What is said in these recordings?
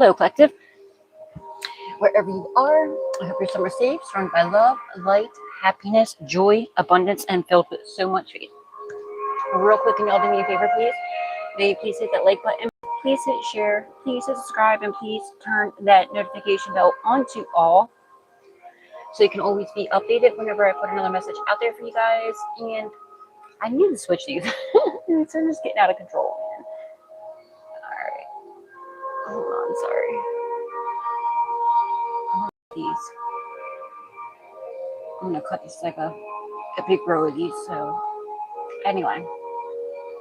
Hello, collective. Wherever you are, I hope your summer safe, surrounded by love, light, happiness, joy, abundance, and filled with so much faith. Real quick, can y'all do me a favor, please? May you please hit that like button, please hit share, please hit subscribe, and please turn that notification bell on to all so you can always be updated whenever I put another message out there for you guys. And I need to switch these. It's just getting out of control, man. Alright. Hold on, sorry. These. I'm gonna cut this like a big row of these, so anyway.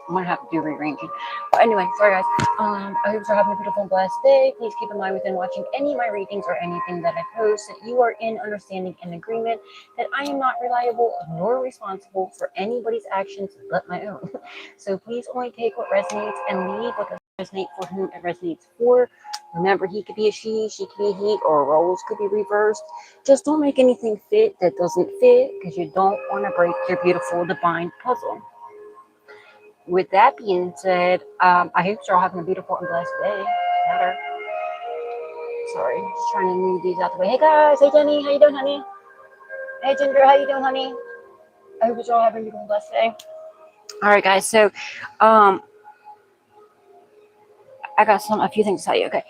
I'm gonna have to do rearranging. But anyway, sorry guys. I hope you're having a beautiful and blessed day. Please keep in mind within watching any of my readings or anything that I post that you are in understanding and agreement that I am not reliable nor responsible for anybody's actions but my own. So please only take what resonates and leave what doesn't resonate for whom it resonates for. Remember, he could be a she could be a he, or roles could be reversed. Just don't make anything fit that doesn't fit, because you don't want to break your beautiful divine puzzle. With that being said, I hope you're all having a beautiful and blessed day. Better. Sorry, just trying to move these out the way. Hey guys, hey Jenny, how you doing, honey? Hey Ginger, how you doing, honey? I hope you're all having a beautiful and blessed day. All right, guys. So, I got a few things to tell you. Okay.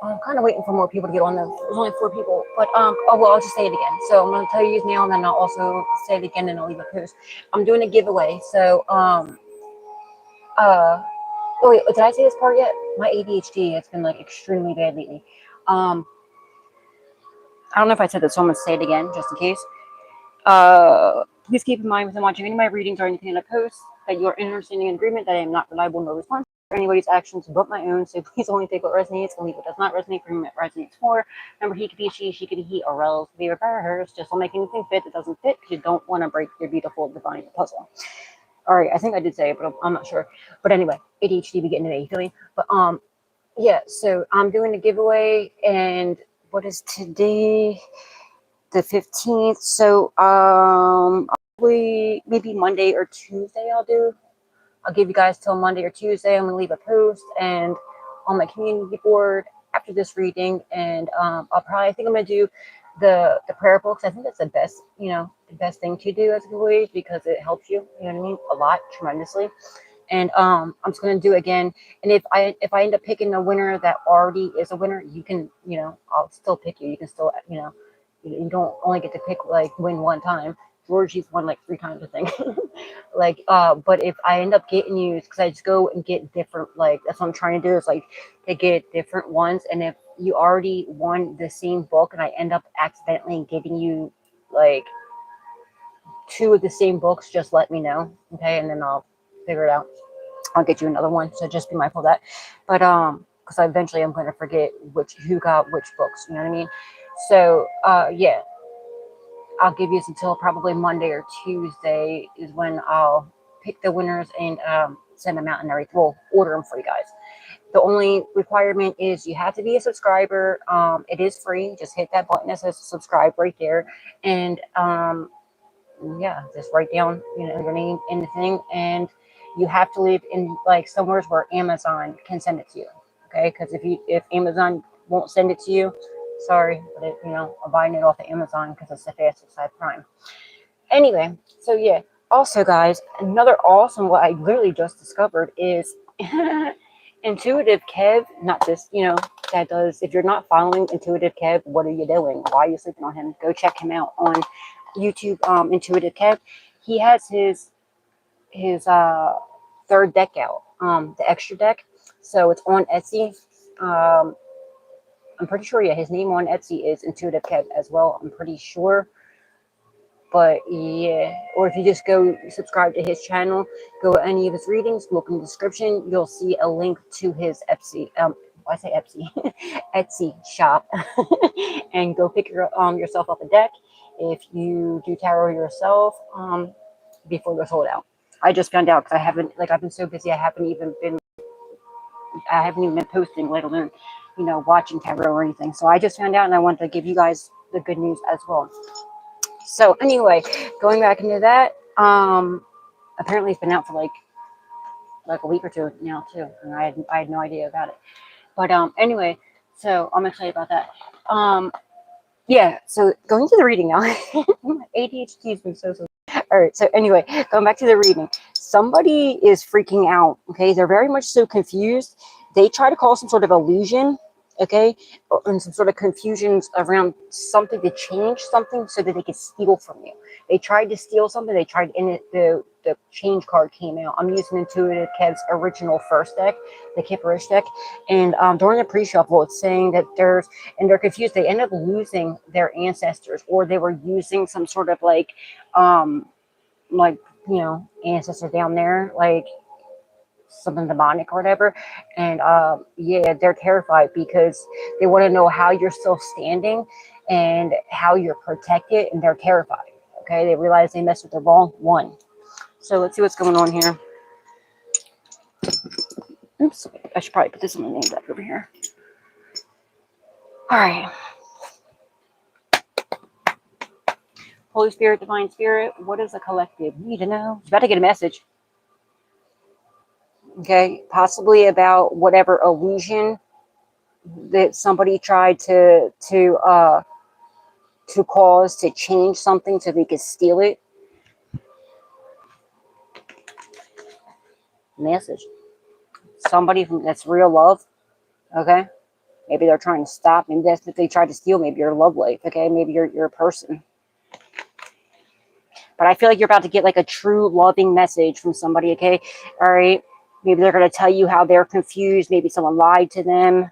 I'm kind of waiting for more people to get on there. There's only 4 people, but oh well, I'll just say it again. So I'm gonna tell you now, and then I'll also say it again, and I'll leave a post. I'm doing a giveaway. So oh wait, did I say this part yet? My ADHD has been like extremely bad lately. I don't know if I said this, so I'm gonna say it again just in case. Please keep in mind when watching any of my readings or anything that I post that you are in understanding and agreement that I am not reliable nor responsible for anybody's actions but my own. So please only take what resonates and leave what does not resonate for whom it resonates for. Remember, he could be she could be he, or else be hers. Just don't make anything fit that doesn't fit, because you don't want to break your beautiful divine puzzle. All right, I think I did say it, but I'm not sure. But anyway, ADHD be getting today, you feel me? But yeah. So I'm doing a giveaway, and what is today? The 15th. So probably maybe Monday or Tuesday I'll give you guys till Monday or Tuesday. I'm gonna leave a post and on my community board after this reading, and I think I'm gonna do the prayer books. I think that's the best, the best thing to do as a giveaway, because it helps you, you know what I mean, a lot, tremendously. And I'm just gonna do it again. And if I end up picking a winner that already is a winner, you can, I'll still pick you. You can still, you don't only get to pick, like, win one time. Georgie's won like 3 times, I think. But if I end up getting you, because I just go and get different, like, that's what I'm trying to do, is like to get different ones. And if you already won the same book and I end up accidentally getting you like 2 of the same books, just let me know, okay? And then I'll figure it out. I'll get you another one, so just be mindful of that. But because eventually I'm going to forget who got which books, you know what I mean? So yeah, I'll give you until probably Monday or Tuesday is when I'll pick the winners and send them out and everything. We'll order them for you guys. The only requirement is you have to be a subscriber. It is free. Just hit that button that says subscribe right there, and yeah, just write down your name and the thing, and you have to live in like somewhere where Amazon can send it to you. Okay, because if Amazon won't send it to you, sorry, but I'm buying it off of Amazon because it's the fastest side Prime. Anyway, so yeah. Also, guys, another awesome what I literally just discovered is Intuitive Kev. Not this, that does. If you're not following Intuitive Kev, what are you doing? Why are you sleeping on him? Go check him out on YouTube. Intuitive Kev. He has his 3rd deck out, the extra deck. So it's on Etsy. I'm pretty sure, yeah, his name on Etsy is Intuitive Kev as well. I'm pretty sure. But yeah, or if you just go subscribe to his channel, go to any of his readings, look in the description, you'll see a link to his Etsy, I say Etsy, Etsy shop, and go pick yourself up a deck if you do tarot yourself before they're sold out. I just found out because I've been so busy, I haven't even been posting, let alone, watching tarot or anything. So I just found out, and I wanted to give you guys the good news as well. So anyway, going back into that, apparently it's been out for like a week or 2 now too, and I had no idea about it. But anyway, so I'm excited about that. Yeah, so going to the reading now. ADHD has been so. All right, so anyway, going back to the reading. Somebody is freaking out, okay? They're very much so confused. They try to cause some sort of illusion, okay? And some sort of confusions around something to change something so that they could steal from you. They tried to steal something. They tried, and the change card came out. I'm using Intuitive Kev's original first deck, the Kipperish deck. And during the pre-shuffle, it's saying that they're confused. They end up losing their ancestors, or they were using some sort of like ancestor down there, like something demonic or whatever. And yeah, they're terrified because they want to know how you're still standing and how you're protected, and they're terrified. Okay, they realize they messed with the wrong one. So let's see what's going on here. Oops, I should probably put this on the name tag over here. All right. Holy Spirit, Divine Spirit, what does the collective need to know? It's about to get a message. Okay, possibly about whatever illusion that somebody tried to cause to change something so they could steal it. Message. Somebody that's real love. Okay, maybe they're trying to stop. Maybe that's if they tried to steal. Maybe your love life. Okay, maybe you're a person. But I feel like you're about to get like a true loving message from somebody. Okay, all right. Maybe they're going to tell you how they're confused. Maybe someone lied to them.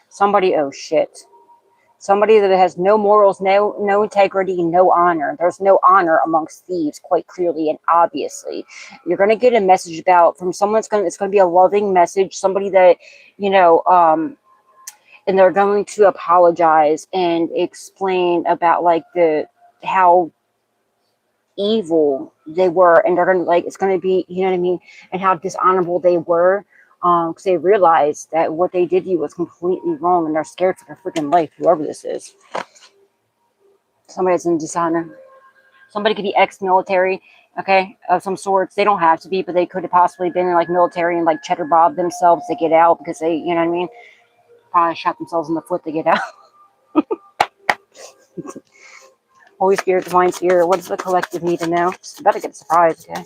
Somebody, oh shit. Somebody that has no morals, no integrity, no honor. There's no honor amongst thieves, quite clearly and obviously. You're going to get a message about from someone. It's going to be a loving message. Somebody that, and they're going to apologize and explain about like how evil they were, and they're gonna it's gonna be, you know what I mean, and how dishonorable they were, because they realized that what they did to you was completely wrong, and they're scared for their freaking life, whoever this is. Somebody that's in dishonor. Somebody could be ex-military, okay, of some sorts. They don't have to be, but they could have possibly been in like military and like cheddar bob themselves to get out, because they, you know what I mean, probably shot themselves in the foot to get out. Holy Spirit, Divine Spirit, what does the collective need to know? Just about to get a surprise, okay?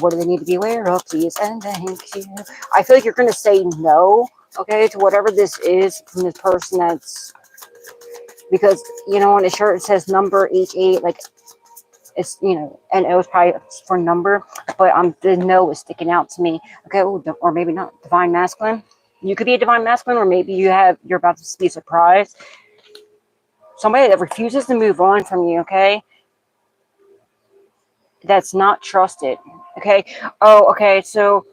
What do they need to be aware of, please? And thank you. I feel like you're going to say no, okay, to whatever this is from this person that's... Because, on the shirt it says number H8, like, it's, and it was probably for number, but the no is sticking out to me. Okay, or maybe not. Divine Masculine. You could be a Divine Masculine, or maybe you're about to be surprised. Somebody that refuses to move on from you, okay? That's not trusted, okay? Oh, okay, so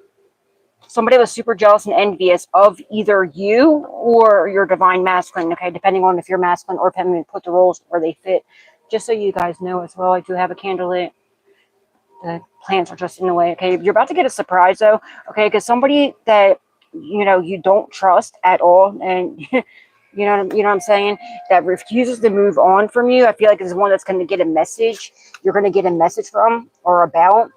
somebody was super jealous and envious of either you or your Divine Masculine, okay? Depending on if you're masculine or feminine, put the roles where they fit. Just so you guys know as well, I do have a candle lit. The plants are just in the way, okay? You're about to get a surprise, though, okay? Because somebody that, you don't trust at all, and... You know what I'm saying? That refuses to move on from you. I feel like it's one that's going to get a message. You're going to get a message from or about.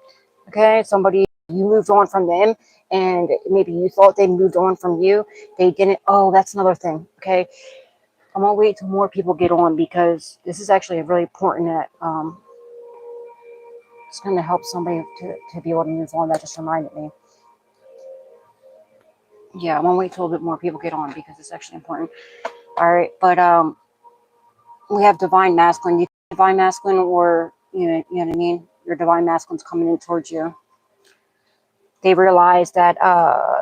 Okay, somebody, you moved on from them, and maybe you thought they moved on from you. They didn't. Oh, that's another thing. Okay, I'm gonna wait till more people get on, because this is actually a really important that it's going to help somebody to be able to move on. That just reminded me. Yeah, I'm gonna wait till a bit more people get on, because it's actually important. All right, but we have Divine Masculine. You can Divine Masculine, or you know what I mean. Your Divine Masculine's coming in towards you. They realized that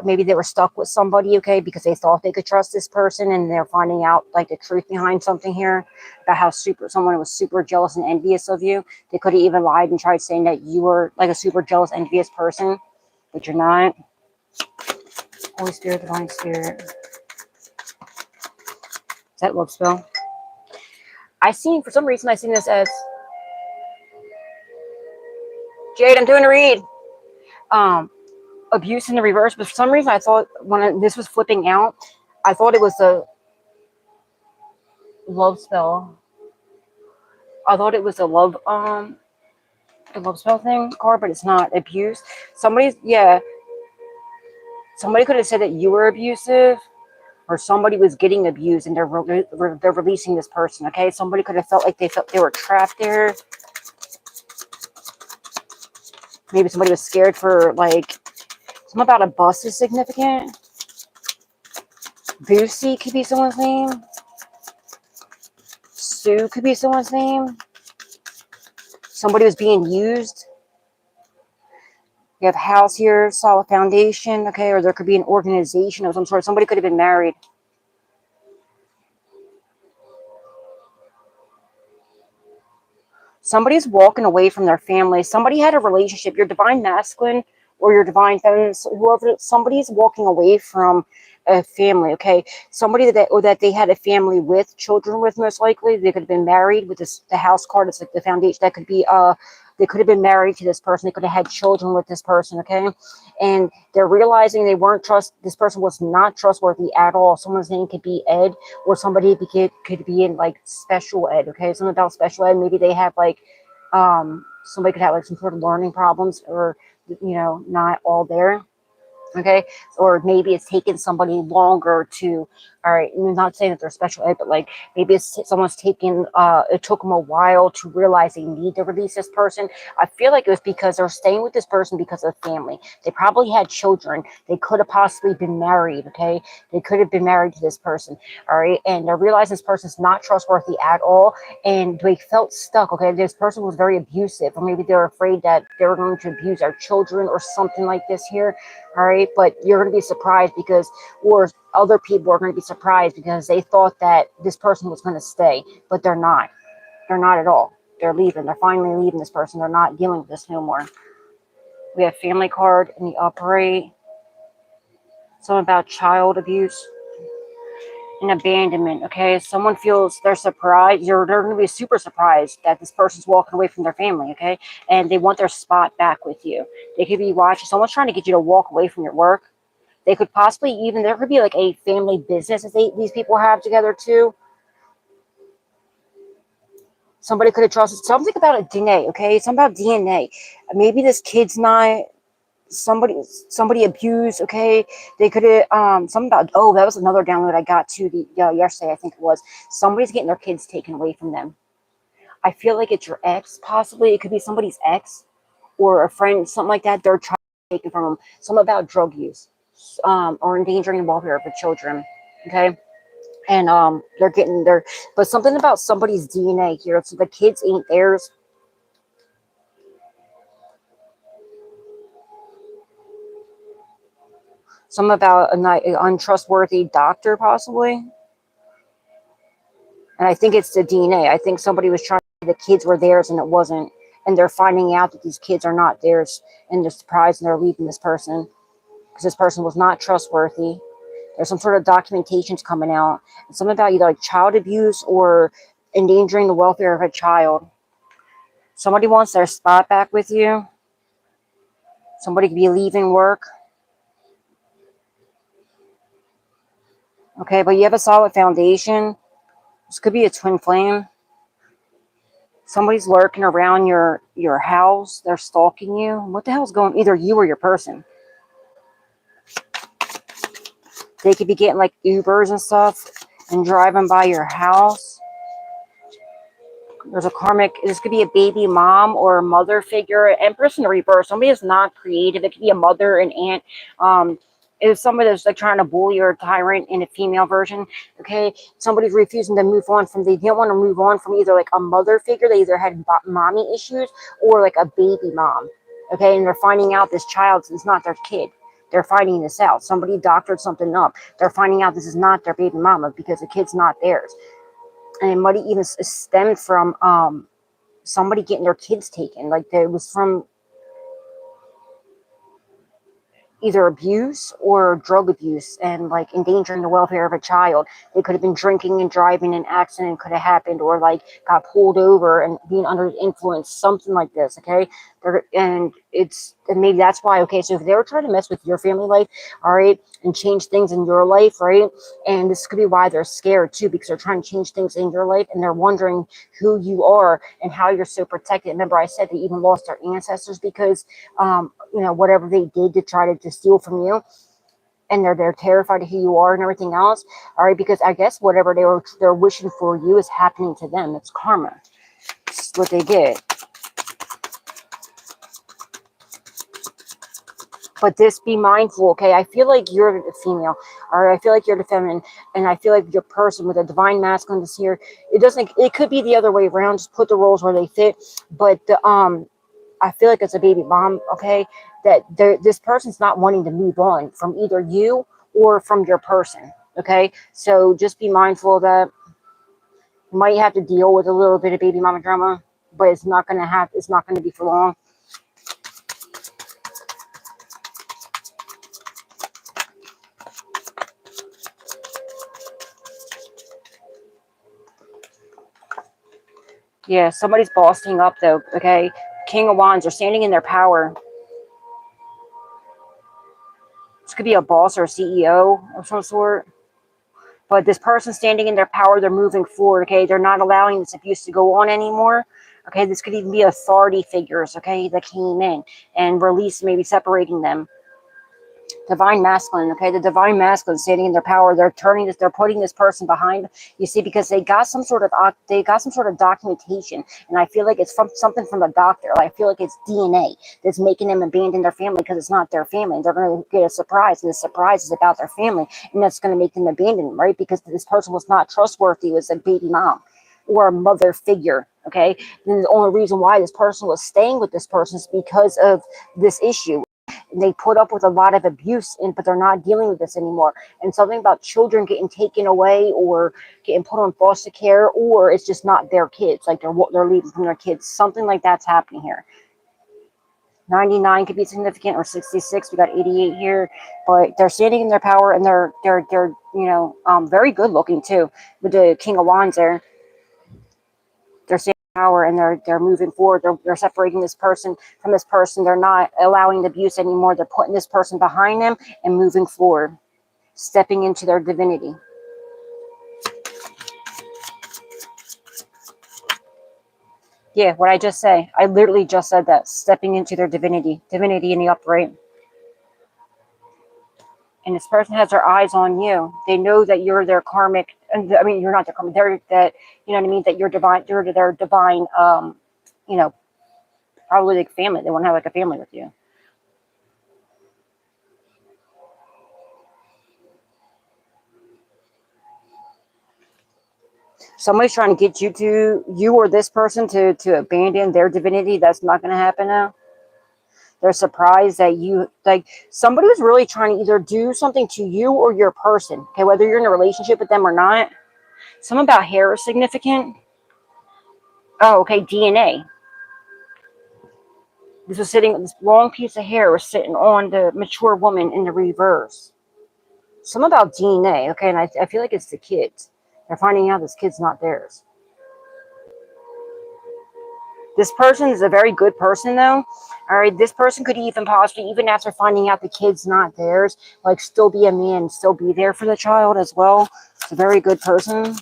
maybe they were stuck with somebody, okay, because they thought they could trust this person, and they're finding out like the truth behind something here about how someone was super jealous and envious of you. They could have even lied and tried saying that you were like a super jealous, envious person, but you're not. Holy Spirit, Divine Spirit. Is that love spell? For some reason, I seen this as Jade. I'm doing a read. Abuse in the reverse, but for some reason, I thought when this was flipping out, I thought it was a love spell. I thought it was a love spell thing card, but it's not. Abuse. Somebody's, yeah. Somebody could have said that you were abusive, or somebody was getting abused and they're releasing this person, okay? Somebody could have felt like they were trapped there. Maybe somebody was scared for, like, something about a bus is significant. Boosie could be someone's name. Sue could be someone's name. Somebody was being used. You have house here, solid foundation, okay? Or there could be an organization of some sort. Somebody could have been married. Somebody's walking away from their family. Somebody had a relationship. Your divine masculine or your divine feminine, whoever, somebody's walking away from a family, okay? Somebody that they had a family with, children with, most likely. They could have been married with this, the house card. It's like the foundation. That could be, they could have been married to this person. They could have had children with this person, okay? And they're realizing this person was not trustworthy at all. Someone's name could be Ed, or somebody could be in, like, special ed, okay? Something about special ed. Maybe they have, like, somebody could have, like, some sort of learning problems, or, not all there. Okay, or maybe it's taken somebody longer to, all right, I'm not saying that they're special ed, but, like, maybe it's someone's taken, it took them a while to realize they need to release this person. I feel like it was because they're staying with this person because of family. They probably had children. They could have possibly been married, okay? They could have been married to this person, all right? And they're realizing this person's not trustworthy at all, and they felt stuck, okay? This person was very abusive, or maybe they're afraid that they were going to abuse their children or something like this here. All right, but you're going to be surprised or other people are going to be surprised because they thought that this person was going to stay, but they're not. They're not at all. They're leaving. They're finally leaving this person. They're not dealing with this no more. We have family card in the upright. Something about child abuse and abandonment, okay? Someone feels they're surprised. They're going to be super surprised that this person's walking away from their family, okay? And they want their spot back with you. They could be watching. Someone's trying to get you to walk away from your work. They could possibly even, there could be, like, a family business that these people have together too. Somebody could have trusted something about a DNA, okay? Something about DNA. Maybe this kid's not somebody abused, okay? They could have something about, oh, that was another download I got to yesterday, I think it was. Somebody's getting their kids taken away from them. I feel like it's your ex, possibly. It could be somebody's ex or a friend, something like that. They're trying to take it from them. Something about drug use, or endangering the welfare of the children, okay? And but something about somebody's DNA here. So the kids ain't theirs. Something about an untrustworthy doctor, possibly. And I think it's the DNA. I think somebody was trying to say the kids were theirs and it wasn't. And they're finding out that these kids are not theirs. And they're surprised and they're leaving this person. Because this person was not trustworthy. There's some sort of documentations coming out. And something about either, like, child abuse or endangering the welfare of a child. Somebody wants their spot back with you. Somebody could be leaving work. Okay, but you have a solid foundation. This could be a twin flame. Somebody's lurking around your house. They're stalking you. What the hell's going on? Either you or your person. They could be getting, like, Ubers and stuff and driving by your house. There's a karmic. This could be a baby mom or a mother figure. Empress in the reverse. Somebody is not creative. It could be a mother, an aunt. If somebody that's, like, trying to bully or a tyrant in a female version, okay? Somebody's refusing to move on from, they didn't want to move on from either, like, a mother figure. They either had mommy issues or, like, a baby mom, okay? And they're finding out this child is not their kid. They're finding this out. Somebody doctored something up. They're finding out this is not their baby mama because the kid's not theirs. And it might even stem from somebody getting their kids taken. Like, it was from either abuse or drug abuse and, like, endangering the welfare of a child. They could have been drinking and driving, an accident could have happened, or, like, got pulled over and being under the influence, something like this, okay? And maybe that's why, okay, so if they were trying to mess with your family life, all right, and change things in your life, right? And this could be why they're scared too, because they're trying to change things in your life and they're wondering who you are and how you're so protected. Remember, I said they even lost their ancestors because, whatever they did to try to steal from you. and they're terrified of who you are and everything else. All right, because I guess whatever they're wishing for you is happening to them. It's karma. It's what they get. But this, be mindful, okay? I feel like you're the female, or I feel like you're the feminine, and I feel like your person with a divine masculine is here. It doesn't. It could be the other way around. Just put the roles where they fit. But the I feel like it's a baby mom, okay? That this person's not wanting to move on from either you or from your person, okay? So just be mindful of that. You might have to deal with a little bit of baby mama drama, but it's not gonna It's not gonna be for long. Yeah, somebody's bossing up though, okay? King of Wands are standing in their power. This could be a boss or a CEO of some sort. But this person standing in their power, they're moving forward, okay? They're not allowing this abuse to go on anymore, okay? This could even be authority figures, okay, that came in and released, maybe separating them. Divine masculine, okay? The divine masculine standing in their power. They're putting this person behind, you see, because they got some sort of documentation, and I feel like it's from something from the doctor. I feel like it's DNA that's making them abandon their family because it's not their family. They're going to get a surprise, and the surprise is about their family, and that's going to make them abandon them, right? Because this person was not trustworthy as a baby mom or a mother figure, okay? And the only reason why this person was staying with this person is because of this issue. They put up with a lot of abuse, but they're not dealing with this anymore. And something about children getting taken away or getting put on foster care, or it's just not their kids, like they're leaving from their kids. Something like that's happening here. 99 could be significant, or 66. We got 88 here, but they're standing in their power, and they're very good looking too, with the King of Wands there. They're standing in power, and they're moving forward. They're separating this person from this person. They're not allowing the abuse anymore. They're putting this person behind them and moving forward, stepping into their divinity. Yeah, what I just say. I literally just said that. Stepping into their divinity. Divinity in the upright. And this person has their eyes on you. They know that you're their karmic. I mean, you're not their karmic. They're that, you know what I mean? That you're divine. You're their divine, probably like family. They want to have like a family with you. Somebody's trying to get you or this person to abandon their divinity. That's not going to happen now. They're surprised that somebody was really trying to either do something to you or your person. Okay, whether you're in a relationship with them or not. Something about hair is significant. Oh, okay, DNA. This long piece of hair was sitting on the mature woman in the reverse. Something about DNA, okay, and I feel like it's the kids. They're finding out this kid's not theirs. This person is a very good person, though. All right, this person could even possibly, even after finding out the kid's not theirs, like still be a man, still be there for the child as well. It's a very good person.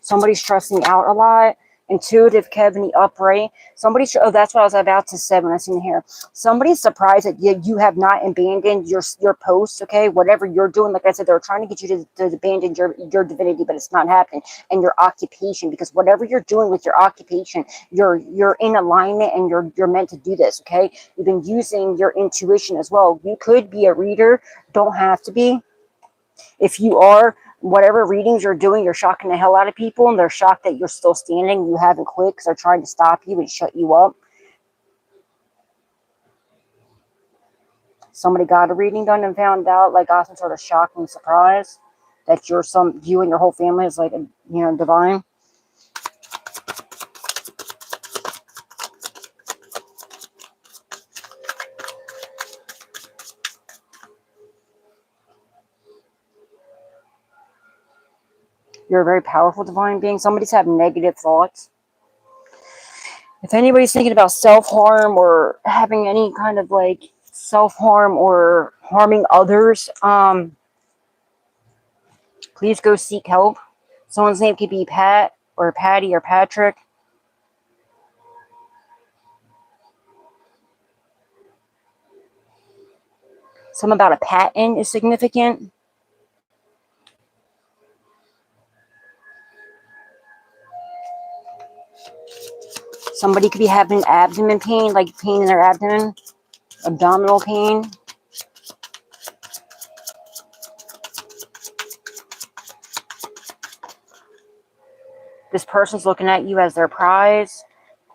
Somebody's stressing out a lot. Intuitive, Kevin, the upright. That's what I was about to say when I seen here. Somebody's surprised that you have not abandoned your post, okay? Whatever you're doing, like I said, they're trying to get you to abandon your divinity, but it's not happening. And your occupation, because whatever you're doing with your occupation, you're in alignment, and you're meant to do this, okay? You've been using your intuition as well. You could be a reader, don't have to be. If you are, whatever readings you're doing, you're shocking the hell out of people, and they're shocked that you're still standing. You haven't quit because they're trying to stop you and shut you up. Somebody got a reading done and found out, like, got some sort of shocking surprise that you and your whole family is like, divine. You're a very powerful divine being. Somebody's having negative thoughts. If anybody's thinking about self-harm or having any kind of like self-harm or harming others, please go seek help. Someone's name could be Pat or Patty or Patrick. Something about a patent is significant. Somebody could be having abdomen pain, like pain in their abdomen, abdominal pain. This person's looking at you as their prize.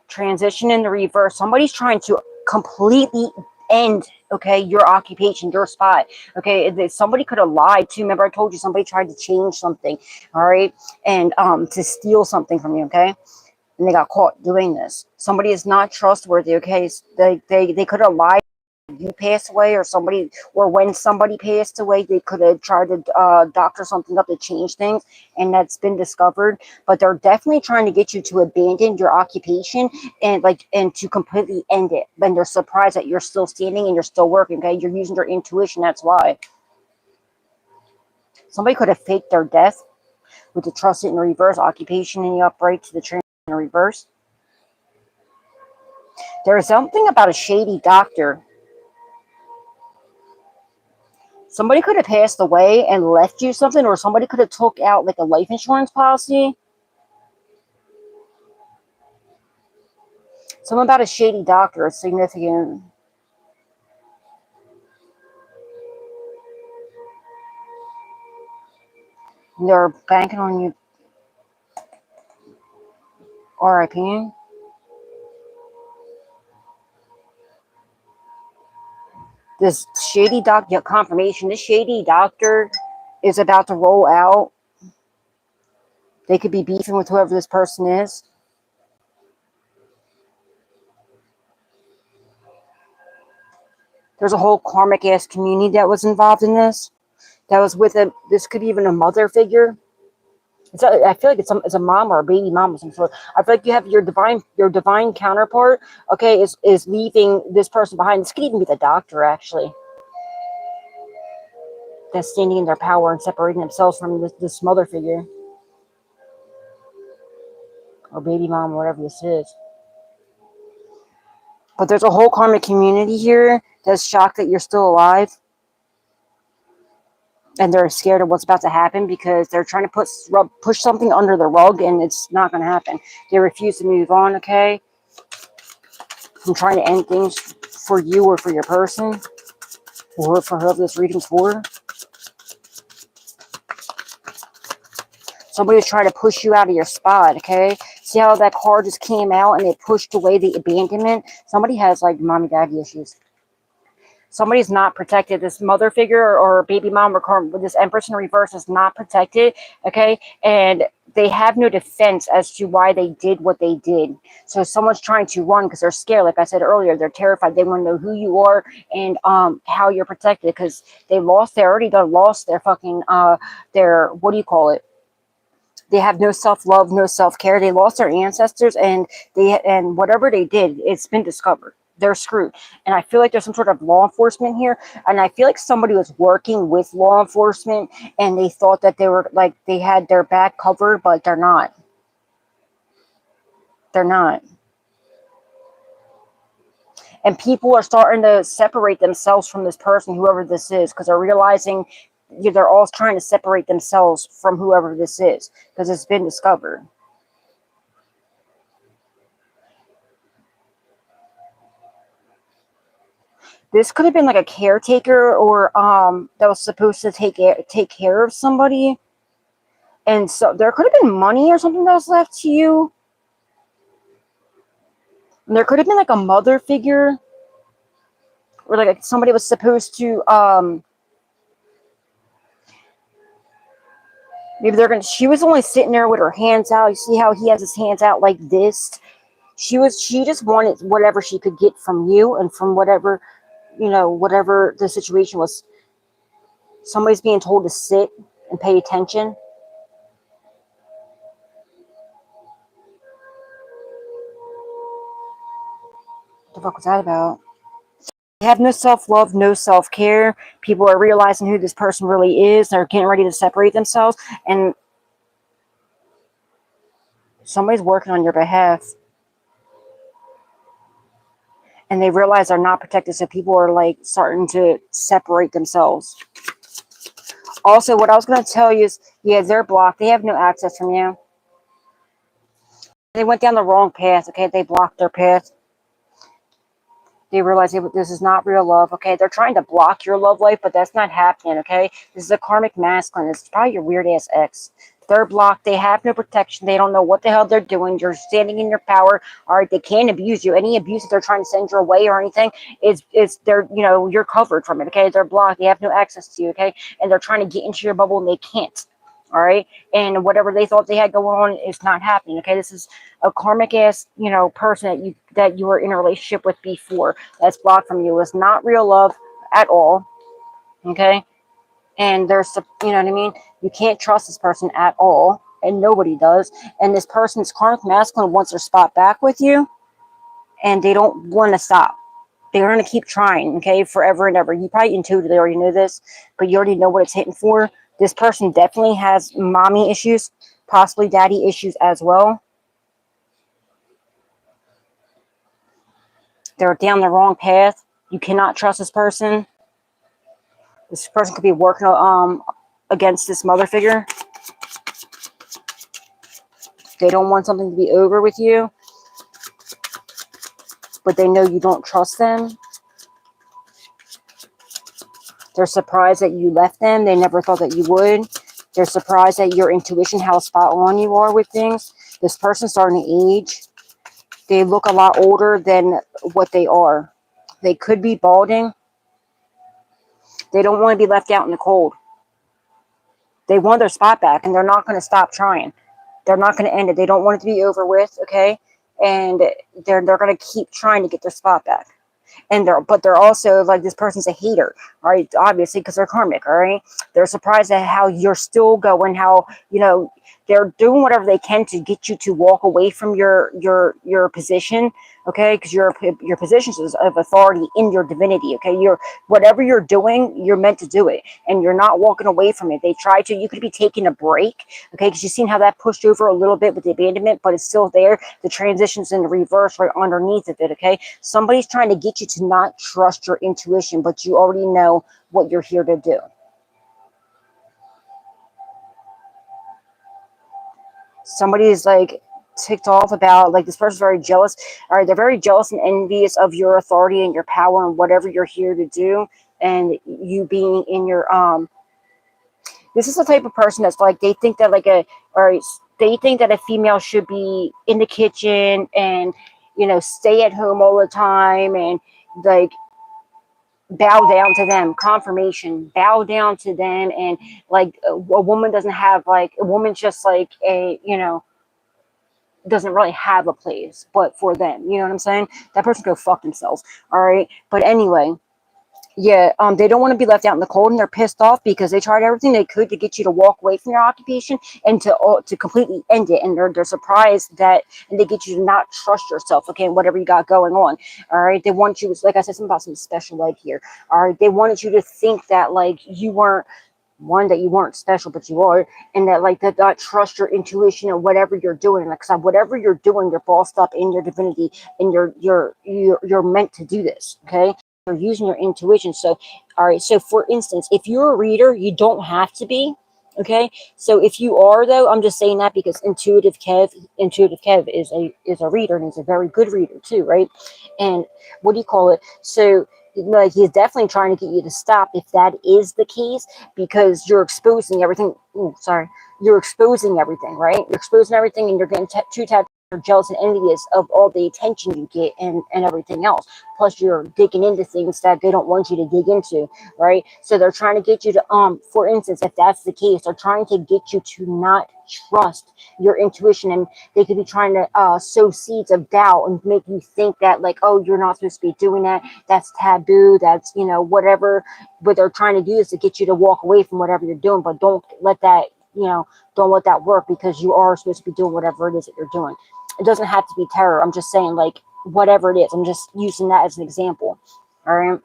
Transition in the reverse. Somebody's trying to completely end, okay, your occupation, your spot. Okay, somebody could have lied too. Remember I told you somebody tried to change something, all right, and to steal something from you, okay, and they got caught doing this. Somebody is not trustworthy, okay. They could have lied. You pass away, or somebody, or when somebody passed away, they could have tried to doctor something up to change things, and that's been discovered. But they're definitely trying to get you to abandon your occupation and to completely end it. Then they're surprised that you're still standing and you're still working. Okay, you're using your intuition. That's why. Somebody could have faked their death with the trusted in reverse, occupation in the upright to the train in reverse. There is something about a shady doctor. Somebody could have passed away and left you something, or somebody could have took out like a life insurance policy. Something about a shady doctor is significant. They're banking on you. RIP. This shady doctor, confirmation, this shady doctor is about to roll out. They could be beefing with whoever this person is. There's a whole karmic ass community that was involved in this. That was with a, this could be even a mother figure. I feel like it's a mom or a baby mom of some sort. I feel like you have your divine counterpart, okay, is leaving this person behind. This could even be the doctor, actually, that's standing in their power and separating themselves from this mother figure or baby mom or whatever this is. But there's a whole karmic community here that's shocked that you're still alive. And they're scared of what's about to happen because they're trying to push something under the rug, and it's not going to happen. They refuse to move on, okay? From trying to end things for you or for your person, or for whoever this reading's for. Somebody's trying to push you out of your spot, okay? See how that card just came out and it pushed away the abandonment? Somebody has, like, mommy daddy issues. Somebody's not protected. This mother figure or baby mom or this Empress in reverse is not protected, okay? And they have no defense as to why they did what they did. So someone's trying to run because they're scared. Like I said earlier, they're terrified. They want to know who you are and how you're protected, because they already lost their fucking their, what do you call it? They have no self-love, no self-care. They lost their ancestors, and whatever they did, it's been discovered. They're screwed. And I feel like there's some sort of law enforcement here. And I feel like somebody was working with law enforcement and they thought that they were like, they had their back covered, but they're not. They're not. And people are starting to separate themselves from this person, whoever this is, because they're realizing they're all trying to separate themselves from whoever this is, because it's been discovered. This could have been like a caretaker, or that was supposed to take care of somebody. And so there could have been money or something that was left to you. And there could have been like a mother figure, or like somebody was supposed to maybe she was only sitting there with her hands out. You see how he has his hands out like this? She just wanted whatever she could get from you and from whatever, whatever the situation was. Somebody's being told to sit and pay attention. What the fuck was that about? They have no self-love, no self-care. People are realizing who this person really is. They're getting ready to separate themselves. And somebody's working on your behalf. And they realize they're not protected, so people are like starting to separate themselves. Also, what I was going to tell you is, yeah, they're blocked. They have no access from you. They went down the wrong path, okay? They blocked their path. They realize this is not real love, okay? They're trying to block your love life, but that's not happening, okay? This is a karmic masculine. It's probably your weird-ass ex. They're blocked. They have no protection. They don't know what the hell they're doing. You're standing in your power. All right, they can't abuse you. Any abuse that they're trying to send your way or anything they're, you know, you're covered from it, okay? They're blocked. They have no access to you, okay? And they're trying to get into your bubble and they can't. All right, and whatever they thought they had going on is not happening. Okay, this is a karmic ass, you know, person that you were in a relationship with before that's blocked from you. It's not real love at all. Okay, and there's, you know what I mean. You can't trust this person at all, and nobody does. And this person's karmic masculine wants their spot back with you, and they don't want to stop. They're going to keep trying, okay, forever and ever. You probably intuitively already know this, but you already know what it's hitting for. This person definitely has mommy issues, possibly daddy issues as well. They're down the wrong path. You cannot trust this person. This person could be working against this mother figure. They don't want something to be over with you, but they know you don't trust them. They're surprised that you left them. They never thought that you would. They're surprised at your intuition, how spot on you are with things. This person's starting to age. They look a lot older than what they are. They could be balding. They don't want to be left out in the cold. They want their spot back, and they're not going to stop trying. They're not going to end it. They don't want it to be over with, okay? And they're going to keep trying to get their spot back. And they're also like, this person's a hater, all right? Obviously, because they're karmic, all right? They're surprised at how you're still going, how, you know, they're doing whatever they can to get you to walk away from your position, okay? Because your position is of authority in your divinity, okay? Whatever you're doing, you're meant to do it, and you're not walking away from it. They try to. You could be taking a break, okay? Because you've seen how that pushed over a little bit with the abandonment, but it's still there. The transition's in the reverse right underneath of it, okay? Somebody's trying to get you to not trust your intuition, but you already know what you're here to do. Somebody is like ticked off about, like, this person's very jealous. All right, they're very jealous and envious of your authority and your power and whatever you're here to do, and you being in your this is the type of person that's like, they think that they think that a female should be in the kitchen and, you know, stay at home all the time and like bow down to them. Confirmation, bow down to them. And like a woman doesn't have, like, a woman's just like a, you know, doesn't really have a place but for them, you know what I'm saying? That person go fuck themselves. All right, but anyway, yeah, they don't want to be left out in the cold, and they're pissed off because they tried everything they could to get you to walk away from your occupation and to completely end it. And they're surprised that, and they get you to not trust yourself, okay, and whatever you got going on. All right, they want you, like I said, something about some special ed here. All right, they wanted you to think that, like, you weren't that you weren't special, but you are, and that, like, that not trust your intuition and whatever you're doing. Like, whatever you're doing, you're bossed up in your divinity, and you're meant to do this, okay? You're using your intuition. So, all right, so for instance, if you're a reader, you don't have to be, okay? So if you are, though, I'm just saying that because Intuitive Kev is a reader, and he's a very good reader too, right? And what do you call it? So, like, he's definitely trying to get you to stop if that is the case, because you're exposing everything. Ooh, sorry. You're exposing everything, right? You're exposing everything, and you're getting too tapped. You're jealous and envious of all the attention you get and everything else. Plus, you're digging into things that they don't want you to dig into, right? So they're trying to get you to, for instance, if that's the case, they're trying to get you to not trust your intuition, and they could be trying to sow seeds of doubt and make you think that, like, oh, you're not supposed to be doing that. That's taboo. That's, you know, whatever. What they're trying to do is to get you to walk away from whatever you're doing, but don't let that, you know, don't let that work, because you are supposed to be doing whatever it is that you're doing. It doesn't have to be terror. I'm just saying, like, whatever it is. I'm just using that as an example. All right.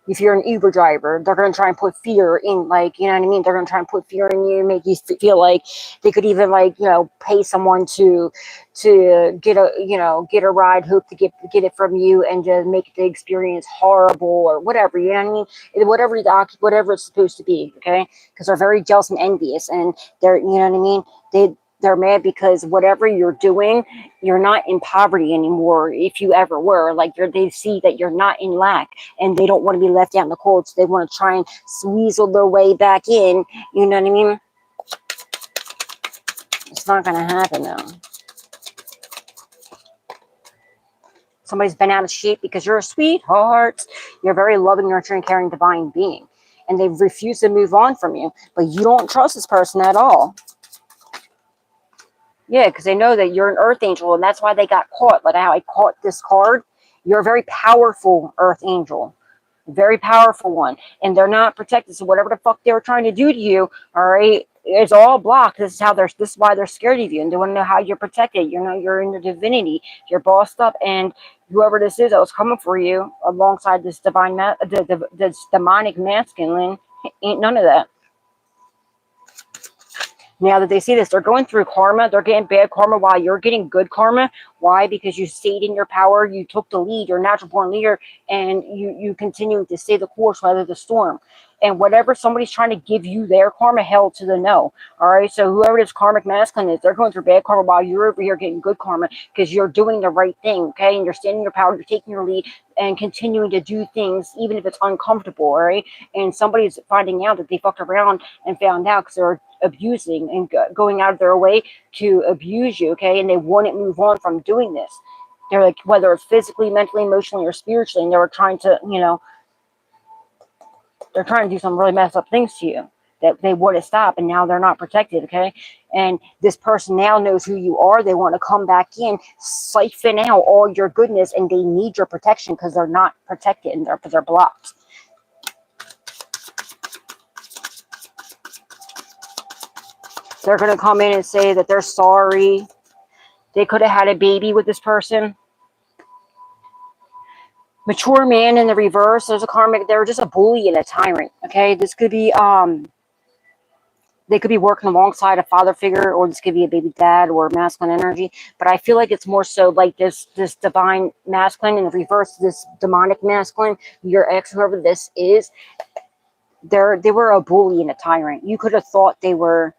If you're an Uber driver, they're going to try and put fear in, like, you know what I mean? They're going to try and put fear in you, make you feel like they could even, like, you know, pay someone to get a, you know, get a ride, hope to get it from you, and just make the experience horrible or whatever, you know what I mean? Whatever it's supposed to be, okay? Because they're very jealous and envious, and they're, you know what I mean? They're mad because whatever you're doing, you're not in poverty anymore. If you ever were, like, they see that you're not in lack, and they don't want to be left out in the cold, so they want to try and weasel their way back in. You know what I mean? It's not going to happen, though. Somebody's been out of shape because you're a sweetheart. You're a very loving, nurturing, caring, divine being, and they've refused to move on from you, but you don't trust this person at all. Yeah, because they know that you're an earth angel, and that's why they got caught. Like how I caught this card. You're a very powerful earth angel. Very powerful one. And they're not protected. So whatever the fuck they were trying to do to you, all right, it's all blocked. This is why they're scared of you. And they want to know how you're protected. You know, you're in your divinity. You're bossed up. And whoever this is that was coming for you alongside this this demonic masculine, ain't none of that. Now that they see this, they're going through karma. They're getting bad karma while you're getting good karma. Why? Because you stayed in your power. You took the lead. You're a natural born leader. And you continue to stay the course, weather the storm. And whatever somebody's trying to give you their karma, hell to the no. All right? So whoever this karmic masculine is, they're going through bad karma while you're over here getting good karma because you're doing the right thing, okay? And you're standing in your power. You're taking your lead and continuing to do things even if it's uncomfortable, all right? And somebody's finding out that they fucked around and found out because they're abusing and going out of their way to abuse you, okay? And they wouldn't move on from doing this. They're like, whether it's physically, mentally, emotionally, or spiritually, and they were trying to, you know, they're trying to do some really messed up things to you that they wouldn't stop, and now they're not protected, okay? And this person now knows who you are. They want to come back in, siphon out all your goodness, and they need your protection because they're not protected and they're blocked. They're going to come in and say that they're sorry. They could have had a baby with this person. Mature man in the reverse. There's a karmic. They're just a bully and a tyrant. Okay, this could be they could be working alongside a father figure, or this could be a baby dad or masculine energy. But I feel like it's more so like this divine masculine in the reverse. This demonic masculine. Your ex, whoever this is, they were a bully and a tyrant. You could have thought they were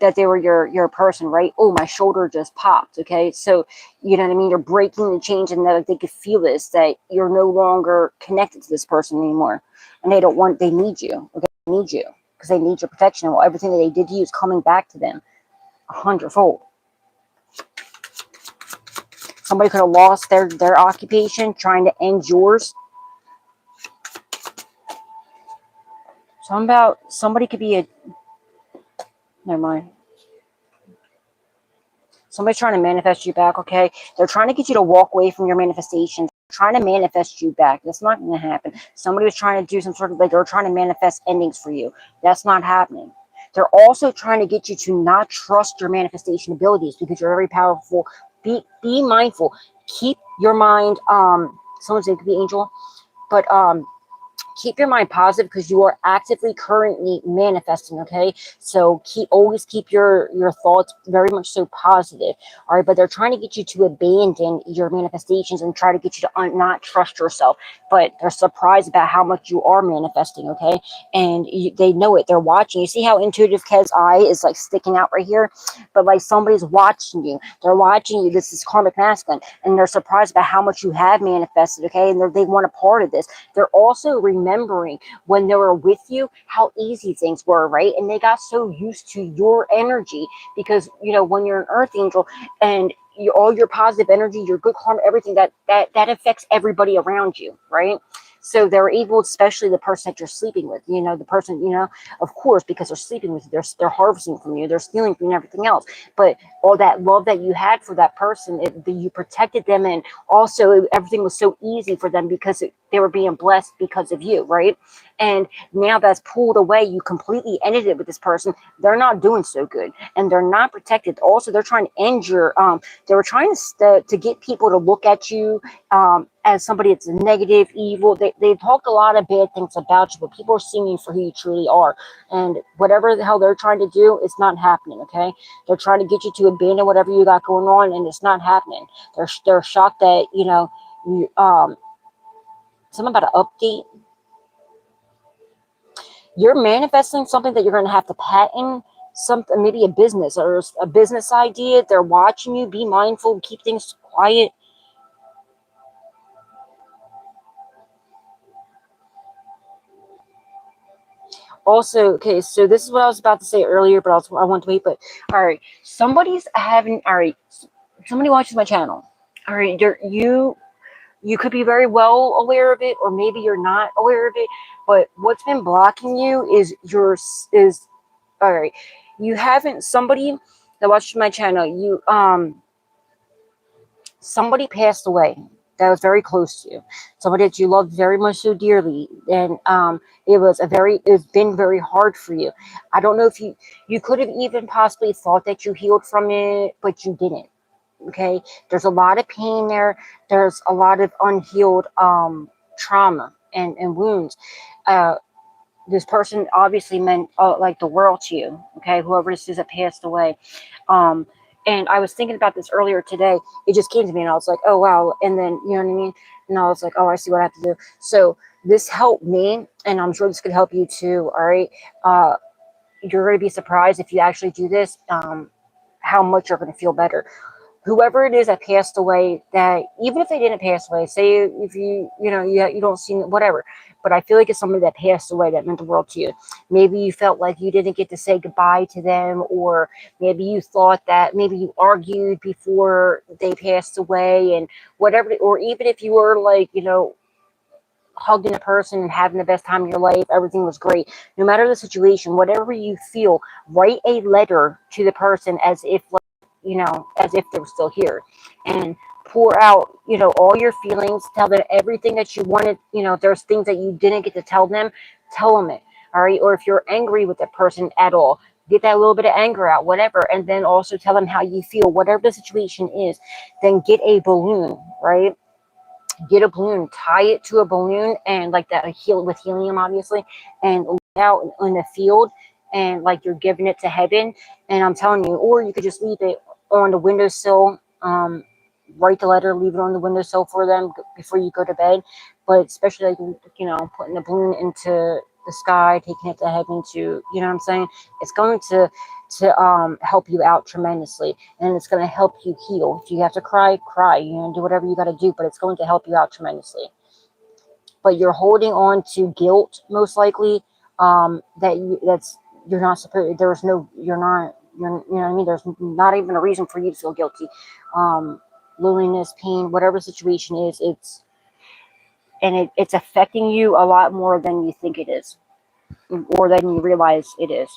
your person, right? Oh, my shoulder just popped. Okay, so you know what I mean, you're breaking the change, and that they could feel this, that you're no longer connected to this person anymore, and they need you. Okay, they need you because they need your protection. Well, everything that they did to you is coming back to them 100-fold. Somebody could have lost their occupation trying to end yours. Somebody could be a never mind. Somebody's trying to manifest you back, okay? They're trying to get you to walk away from your manifestations. They're trying to manifest you back. That's not going to happen. Somebody was trying to do some sort of, like, they're trying to manifest endings for you. That's not happening. They're also trying to get you to not trust your manifestation abilities because you're very powerful. Be mindful. Keep your mind, someone said it could be angel, but keep your mind positive because you are actively currently manifesting, okay? So always keep your thoughts very much so positive, all right? But they're trying to get you to abandon your manifestations and try to get you to not trust yourself. But they're surprised about how much you are manifesting, okay? And they know it. They're watching. You see how intuitive Kez's eye is like sticking out right here? But like somebody's watching you. They're watching you. This is karmic masculine. And they're surprised about how much you have manifested, okay? And they want a part of this. They're also remembering when they were with you how easy things were, right? And they got so used to your energy because, you know, when you're an earth angel and all your positive energy, your good karma, everything that affects everybody around you, right? So they're able, especially the person that you're sleeping with, you know, the person, you know, of course, because they're sleeping with you, they're harvesting from you, they're stealing from you and everything else. But all that love that you had for that person, you protected them, and also everything was so easy for them because they were being blessed because of you, right? And now that's pulled away, you completely ended it with this person. They're not doing so good, and they're not protected. Also, they're trying to end your they were trying to get people to look at you as somebody that's negative, evil. They talked a lot of bad things about you, but people are seeing you for who you truly are. And whatever the hell they're trying to do, it's not happening, okay? They're trying to get you to abandon whatever you got going on, and it's not happening. They're shocked that, you know, you, something about an update. You're manifesting something that you're going to have to patent, something, maybe a business or a business idea. They're watching you. Be mindful. Keep things quiet. Also, okay, so this is what I was about to say earlier, but I want to wait. But all right, somebody's having, all right, somebody watches my channel. All right, you could be very well aware of it, or maybe you're not aware of it. But what's been blocking you is all right. You haven't, somebody that watches my channel, somebody passed away that was very close to you, somebody that you loved very much so dearly, and it's been very hard for you. I don't know if you could have even possibly thought that you healed from it, but you didn't. Okay, there's a lot of pain there. There's a lot of unhealed trauma and wounds. This person obviously meant like the world to you. Okay, whoever this is that passed away. And I was thinking about this earlier today. It just came to me, and I was like, oh wow. And then, you know what I mean, and I was like, oh, I see what I have to do. So this helped me, and I'm sure this could help you too. All right, you're going to be surprised if you actually do this, how much you're going to feel better. Whoever it is that passed away, that even if they didn't pass away, say if you don't see whatever, but I feel like it's somebody that passed away that meant the world to you. Maybe you felt like you didn't get to say goodbye to them, or maybe you thought that, maybe you argued before they passed away, and whatever. Or even if you were like, hugging a person and having the best time of your life, everything was great. No matter the situation, whatever you feel, write a letter to the person as if, like, as if they were still here, and pour out, all your feelings. Tell them everything that you wanted. If there's things that you didn't get to tell them it. All right. Or if you're angry with that person at all, get that little bit of anger out, whatever. And then also tell them how you feel, whatever the situation is. Then get a balloon, right? Get a balloon, tie it to a balloon, and like that, with helium, obviously, and out in the field, and like you're giving it to heaven. And I'm telling you, or you could just leave it on the windowsill. Write the letter, leave it on the windowsill for them before you go to bed. But especially, like, putting the balloon into the sky, taking it to heaven, to, you know what I'm saying? It's going to help you out tremendously, and it's going to help you heal. If you have to cry, do whatever you got to do, but it's going to help you out tremendously. But you're holding on to guilt, most likely, you're not supposed, there's no, you're not, you know what I mean? There's not even a reason for you to feel guilty. Loneliness, pain, whatever the situation is, it's affecting you a lot more than you think it is, or than you realize it is.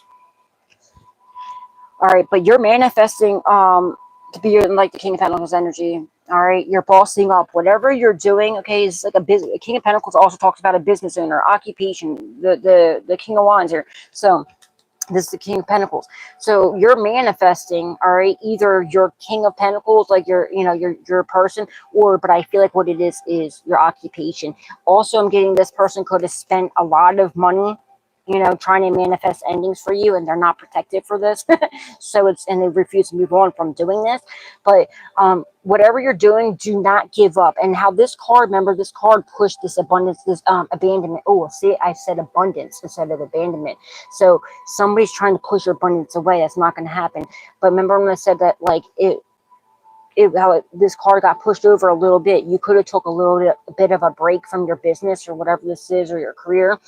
All right, but you're manifesting to be in, like, the King of Pentacles energy. All right, you're bossing up whatever you're doing. Okay, it's like a business. The King of Pentacles also talks about a business owner, occupation. The King of Wands here. So this is the King of Pentacles. So you're manifesting, all right, either your King of Pentacles, like your person, but I feel like what it is your occupation. Also, I'm getting this person could have spent a lot of money, trying to manifest endings for you, and they're not protected for this. And they refuse to move on from doing this. But whatever you're doing, do not give up. And how this card, remember, this card pushed this abundance, this abandonment. Oh, see, I said abundance instead of abandonment. So somebody's trying to push your abundance away. That's not going to happen. But remember when I said that, like, this card got pushed over a little bit. You could have took a bit of a break from your business or whatever this is, or your career.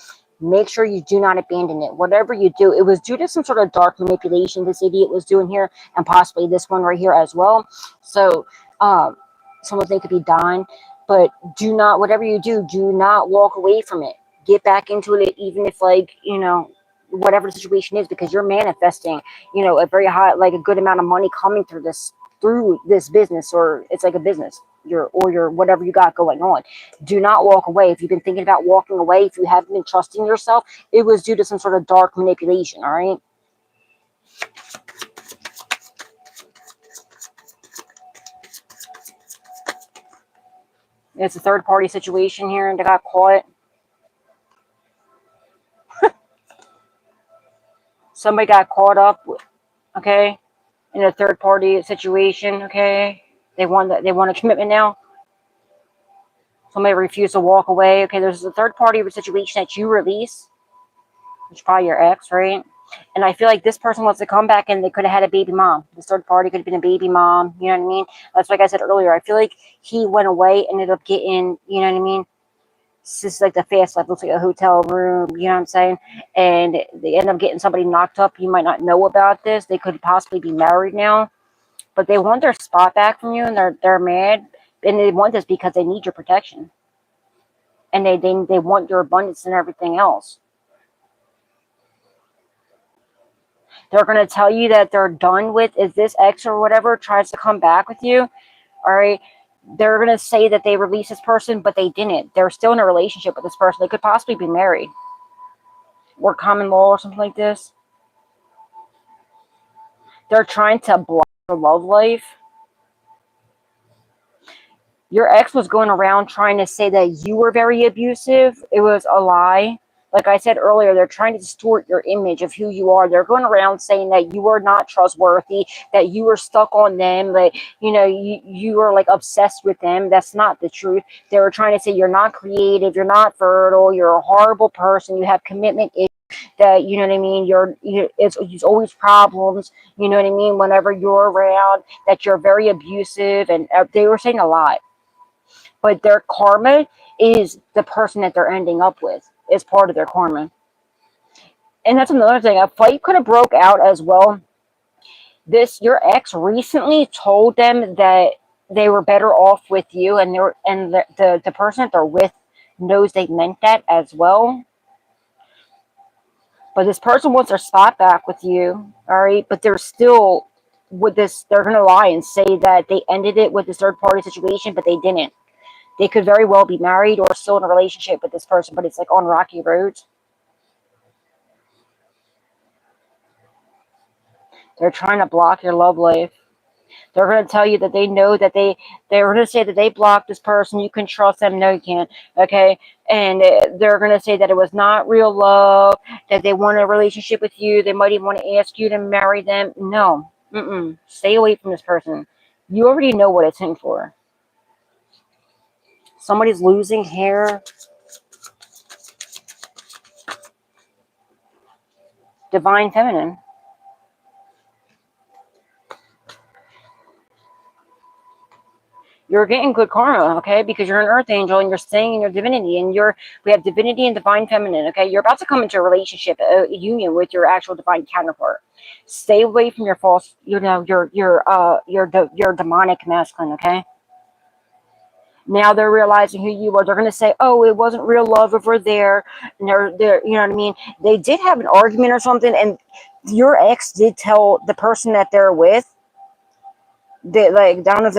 Make sure you do not abandon it. Whatever you do, it was due to some sort of dark manipulation this idiot was doing here, and possibly this one right here as well. So some of them could be dying, but do not, whatever you do not walk away from it. Get back into it, even if, like, whatever the situation is, because you're manifesting, a very high, like, a good amount of money coming through this business, or it's like a business. your whatever you got going on. Do not walk away. If you've been thinking about walking away, if you haven't been trusting yourself, it was due to some sort of dark manipulation. All right. It's a third party situation here, and they got caught. Somebody got caught up, okay, in a third party situation. Okay, they want a commitment now. Somebody refused to walk away. Okay, there's a third party situation that you release. It's probably your ex, right? And I feel like this person wants to come back, and they could have had a baby mom. This third party could have been a baby mom. You know what I mean? That's like I said earlier. I feel like he went away, ended up getting, you know what I mean? It's just like the fast life, looks like a hotel room, you know what I'm saying? And they end up getting somebody knocked up. You might not know about this. They could possibly be married now, but they want their spot back from you, and they're mad, and they want this because they need your protection, and they want your abundance and everything else. They're going to tell you that they're done with, if this ex or whatever tries to come back with you, all right, they're going to say that they released this person, but they didn't. They're still in a relationship with this person. They could possibly be married or common law or something like this. They're trying to block your love life. Your ex was going around trying to say that you were very abusive. It was a lie. Like I said earlier, they're trying to distort your image of who you are. They're going around saying that you are not trustworthy, that you were stuck on them, that, you know, you were like obsessed with them. That's not the truth. They were trying to say you're not creative, you're not fertile, you're a horrible person, you have commitment issues, that, you know what I mean, it's always problems, you know what I mean, whenever you're around, that you're very abusive, and they were saying a lot. But their karma is the person that they're ending up with. Is part of their karma. And that's another thing. A fight could have broke out as well. Your ex recently told them that they were better off with you, and the person that they're with knows they meant that as well. But this person wants their spot back with you, all right? But they're still with this. They're gonna lie and say that they ended it with this third party situation, but they didn't. They could very well be married or still in a relationship with this person, but it's like on rocky roads. They're trying to block your love life. They're going to tell you that they know that they're going to say that they blocked this person. You can trust them. No, you can't. Okay. And they're going to say that it was not real love, that they want a relationship with you. They might even want to ask you to marry them. No. Stay away from this person. You already know what it's in for. Somebody's losing hair. Divine feminine. You're getting good karma, okay? Because you're an earth angel and you're staying in your divinity, and we have divinity and divine feminine, okay? You're about to come into a relationship, a union with your actual divine counterpart. Stay away from your false, you know, your demonic masculine, okay? Now they're realizing who you are. They're going to say, oh, it wasn't real love over there. And they're, you know what I mean? They did have an argument or something, and your ex did tell the person that they're with, they, like, down if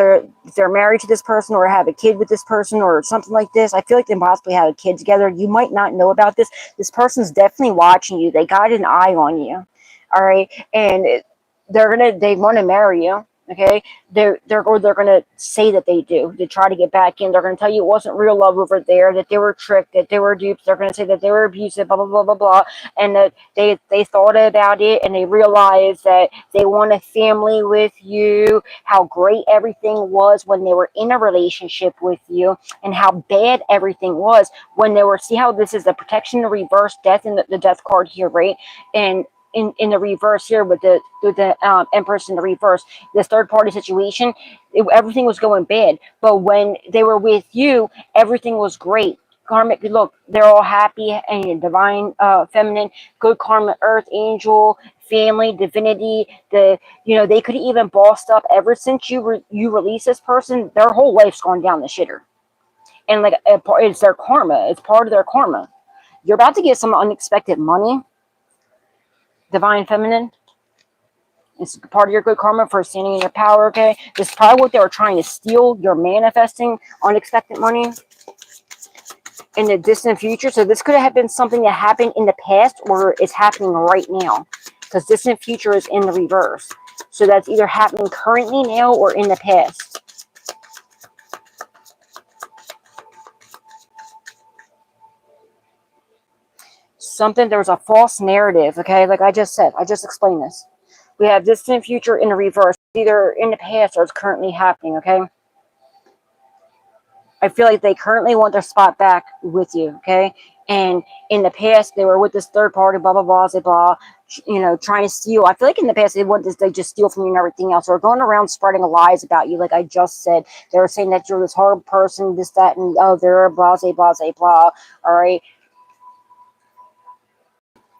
they're married to this person or have a kid with this person or something like this. I feel like they possibly have a kid together. You might not know about this. This person's definitely watching you. They got an eye on you. All right. And they want to marry you. Okay, they're gonna say that they do. They try to get back in. They're gonna tell you it wasn't real love over there, that they were tricked, that they were duped. They're gonna say that they were abusive, blah blah blah blah blah, and that they thought about it and they realized that they want a family with you. How great everything was when they were in a relationship with you, and how bad everything was when they were. See how this is the protection, the reverse, death, and the death card here, right? And in the reverse here with the Empress in the reverse, this third party situation, everything was going bad. But when they were with you, everything was great. Karmic, look, they're all happy and divine, feminine, good karma, earth angel, family, divinity. They could even bossed up ever since you release this person. Their whole life's gone down the shitter, and like it's their karma. It's part of their karma. You're about to get some unexpected money. Divine feminine, It's part of your good karma for standing in your power, okay? This is probably what they were trying to steal. You're manifesting unexpected money in the distant future. So this could have been something that happened in the past or is happening right now. Because distant future is in the reverse. So that's either happening currently now or in the past. There was a false narrative, okay? Like I just said, I just explained this. We have distant future in the reverse, either in the past or it's currently happening, okay? I feel like they currently want their spot back with you, okay? And in the past, they were with this third party, blah, blah, blah, blah, blah, you know, trying to steal. I feel like in the past, they just steal from you and everything else. Or going around spreading lies about you, like I just said. They were saying that you're this horrible person, this, that, and oh, they're blah, blah, blah, blah, all right?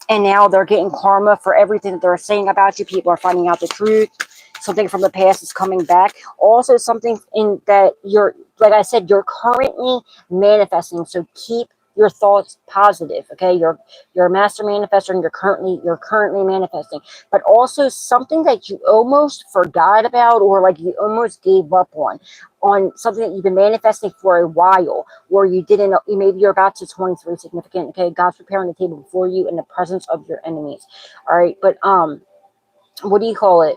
And now they're getting karma for everything that they're saying about you. People are finding out the truth. Something from the past is coming back. Also, something in that you're, like I said, you're currently manifesting. So keep your thoughts positive. Okay, you're a master manifestor, and you're currently manifesting. But also something that you almost forgot about, or like you almost gave up on something that you've been manifesting for a while, or you didn't. Maybe you're about to 23 significant. Okay, God's preparing the table before you in the presence of your enemies. All right, but what do you call it?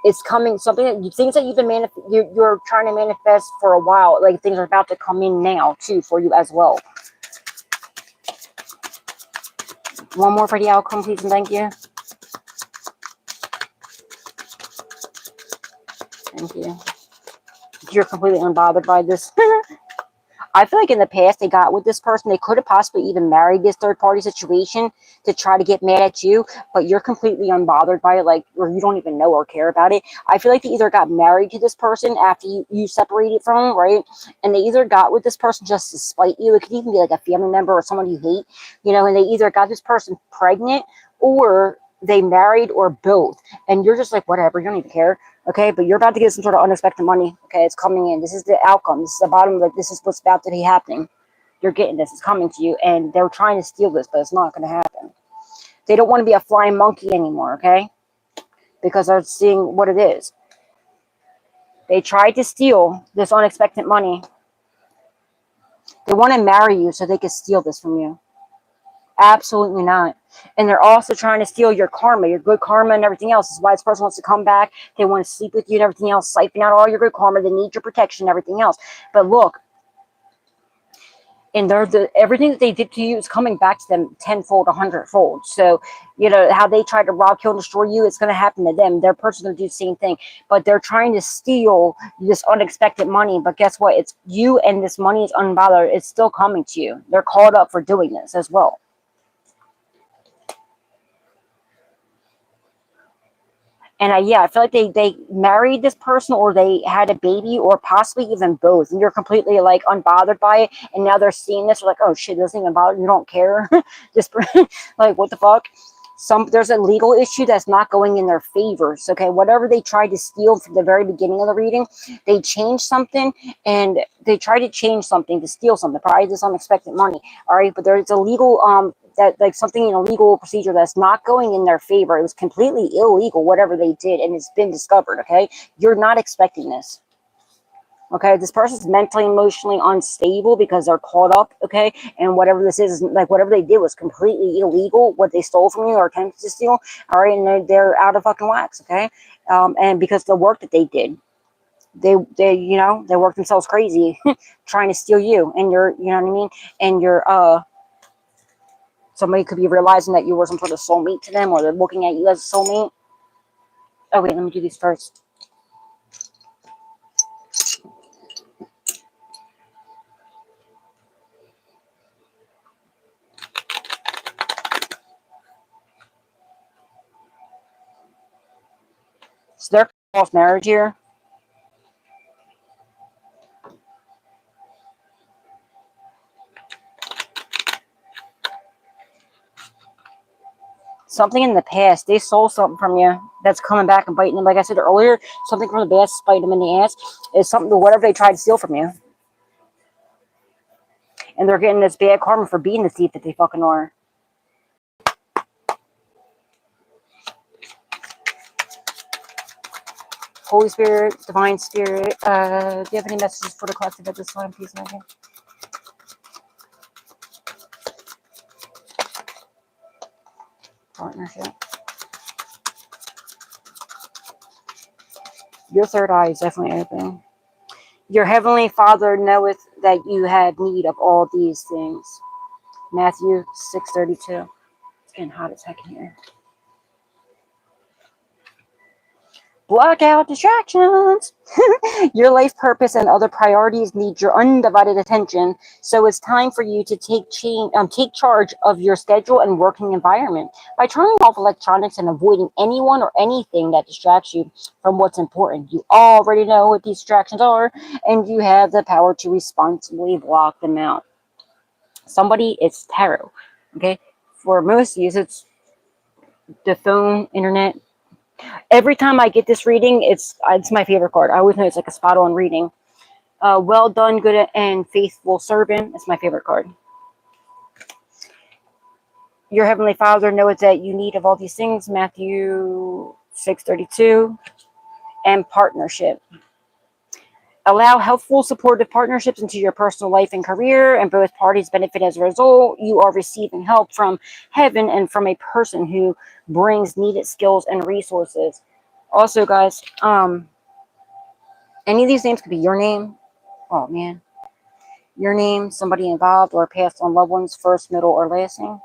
It's coming, something that things that you've been you're trying to manifest for a while, like things are about to come in now too for you as well. One more for the outcome, please, and thank you. Thank you. You're completely unbothered by this. I feel like in the past they got with this person. They could have possibly even married this third party situation to try to get mad at you, but you're completely unbothered by it, like, or you don't even know or care about it. I feel like they either got married to this person after you separated from them, right? And they either got with this person just to spite you. It could even be like a family member or someone you hate, you know, and they either got this person pregnant or they married or both. And you're just like, whatever, you don't even care. Okay, but you're about to get some sort of unexpected money. Okay, it's coming in. This is the outcome. This is the bottom. Like, this is what's about to be happening. You're getting this. It's coming to you. And they're trying to steal this, but it's not going to happen. They don't want to be a flying monkey anymore, okay? Because they're seeing what it is. They tried to steal this unexpected money. They want to marry you so they can steal this from you. Absolutely not. And they're also trying to steal your karma, your good karma and everything else. This is why this person wants to come back. They want to sleep with you and everything else, siphon out all your good karma. They need your protection and everything else. But look, and everything that they did to you is coming back to them tenfold, 100-fold. So, you know, how they tried to rob, kill, and destroy you, it's going to happen to them. Their person going to do the same thing. But they're trying to steal this unexpected money. But guess what? It's you, and this money is unbothered. It's still coming to you. They're called up for doing this as well. And yeah, I feel like they married this person, or they had a baby, or possibly even both. And you're completely like unbothered by it. And now they're seeing this, like, oh shit, it doesn't even bother you. Don't care. Just like, what the fuck? There's a legal issue that's not going in their favors. Okay, whatever they tried to steal from the very beginning of the reading, they changed something, and they tried to change something to steal something, probably this unexpected money. All right, but there's a legal that, like, something in a legal procedure that's not going in their favor. It was completely illegal, whatever they did, and it's been discovered. Okay, you're not expecting this. Okay, this person's mentally, emotionally unstable because they're caught up, okay? And whatever this is, like, whatever they did was completely illegal, what they stole from you or attempted to steal, all right? And they're out of fucking wax, okay? And because the work that they did, they you know, they worked themselves crazy trying to steal you. And you're, you know what I mean? And you're, somebody could be realizing that you were some sort of soulmate to them, or they're looking at you as a soulmate. Oh, wait, let me do these first. So they're false marriage here. Something in the past, they stole something from you that's coming back and biting them. Like I said earlier, something from the past biting them in the ass is something to whatever they tried to steal from you. And they're getting this bad karma for being the thief that they fucking are. Holy Spirit, Divine Spirit, do you have any messages for the collective at this time, please, Megan? Partnership. Your third eye is definitely open. Your heavenly Father knoweth that you had need of all these things. Matthew 6:32. It's getting hot as heck in here. Block out distractions. Your life purpose and other priorities need your undivided attention. So it's time for you to take charge of your schedule and working environment by turning off electronics and avoiding anyone or anything that distracts you from what's important. You already know what these distractions are, and you have the power to responsibly block them out. Somebody, it's tarot. Okay, for most of you, it's the phone, internet. Every time I get this reading, it's my favorite card. I always know it's like a spot on reading. Well done, good and faithful servant. It's my favorite card. Your heavenly Father knows that you need of all these things. Matthew 6:32. And partnership. Allow helpful, supportive partnerships into your personal life and career, and both parties benefit as a result. You are receiving help from heaven and from a person who brings needed skills and resources. Also, guys, any of these names could be your name. Oh, man. Your name, somebody involved, or passed on loved ones, first, middle, or last name.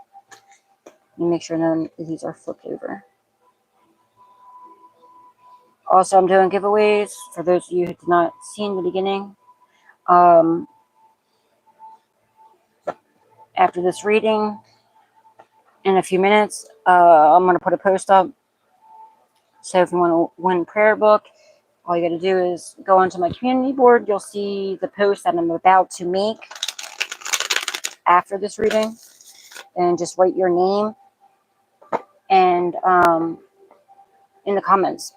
You make sure none of these are flipped over. Also, I'm doing giveaways for those of you who did not see in the beginning. After this reading, in a few minutes, I'm going to put a post up. So if you want to win prayer book, all you got to do is go onto my community board. You'll see the post that I'm about to make after this reading, and just write your name and in the comments.